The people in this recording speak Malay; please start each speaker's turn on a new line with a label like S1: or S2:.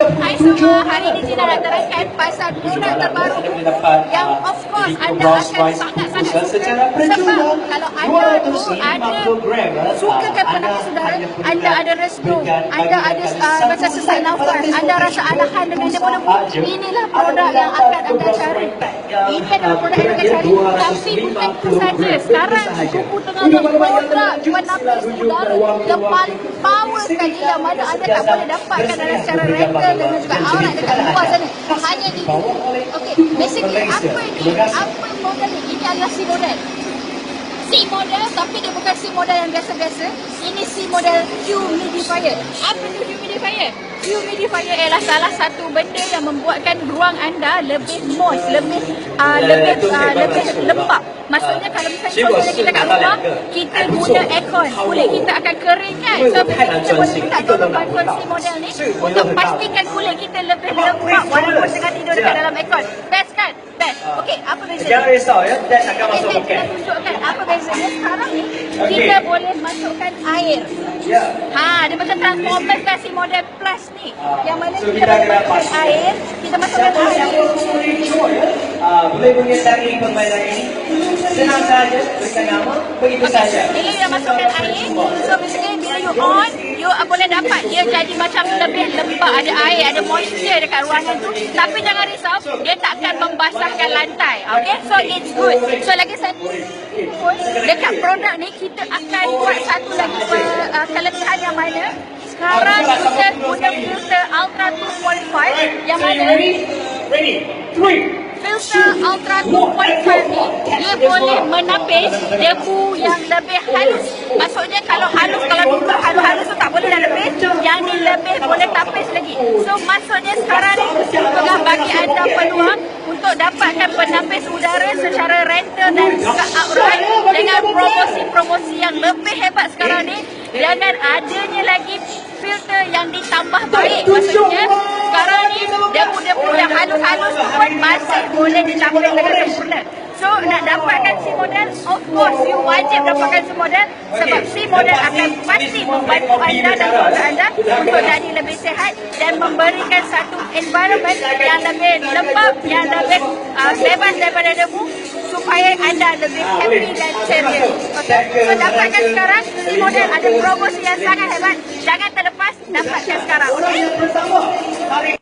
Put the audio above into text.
S1: Hai semua, hari ini Tina nak terangkan pasal produk terbaru yang of course anda akan sangat-sangat suka. Sebab kalau anda tu ada sukakan penafas udara, anda ada restu, anda ada macam sesak nafas, anda rasa alahan dengan debu-debu, inilah produk yang akan anda cari. Ini adalah produk yang anda cari. Tapi bukan itu saja. Sekarang Kupu tengah memproduk penafas udara yang paling power sekali, yang mana anda tak boleh dapatkan dalam secara rental dan juga aurat dekat luar sana. Hanya di okey, basically apa ini? Apa model ni? Ini adalah C model. C model, tapi dia bukan C model yang biasa-biasa. Ini C model humidifier. Apa tu humidifier? Humidifier ialah salah satu benda yang membuatkan ruang anda lebih moist, lebih lembap. Maksudnya kalau misalnya contohnya kita kat rumah, kita guna aircon, kulit kita akan kering kan? So kita boleh minta tolong bantuan C model ni untuk pastikan kulit kita lebih lembap walaupun tengah tidur dekat dalam aircon. Best kan? Best. Okey, apa bezanya?
S2: Jangan risau ya, Dad akan masuk paket.
S1: Kita tunjukkan apa bezanya. Sekarang ni kita boleh masukkan air.
S2: Ya.
S1: Dia macam Transformers kan, C model plus ni. Yang mana kita boleh masukkan air, kita masukkan air.
S2: Boleh menyertai permainan ini. Senang saja, berikan nama, begitu saja.
S1: Bila you dah masukkan air, so basically bila you on, you boleh dapat dia jadi macam lebih lembap, ada air, ada moisture dekat ruangan tu. Tapi jangan risau, dia tak akan membasahkan lantai. Okay, so it's good. So lagi satu pun, dekat produk ni kita akan buat satu lagi kelebihan yang mana sekarang kita guna filter Ultra 2.5 yang mana filter Ultra 2.5 ni dia boleh menapis debu yang lebih halus. Maksudnya kalau halus, kalau dulu halus-halus tu tak boleh dah lebih, yang ni lebih boleh tapis lagi. So maksudnya sekarang ni tengah bagi anda peluang untuk dapatkan penapis udara secara rental dan juga outright dengan promosi-promosi yang lebih hebat sekarang ni, dengan adanya lagi filter yang ditambah baik. Maksudnya sekarang ni debu-debu yang halus-halus tu pun masih boleh ditapis dengan sempurna. So nak dapatkan C model, of course you wajib dapatkan C model, sebab C model akan pasti membantu anda dan keluarga anda untuk jadi lebih sihat dan memberikan satu environment yang lebih lembap, yang lebih bebas daripada debu, supaya anda lebih happy dan ceria. Okay? So dapatkan sekarang, C model ada promosi yang sangat hebat. Jangan terlepas, dapatkan sekarang. Okay?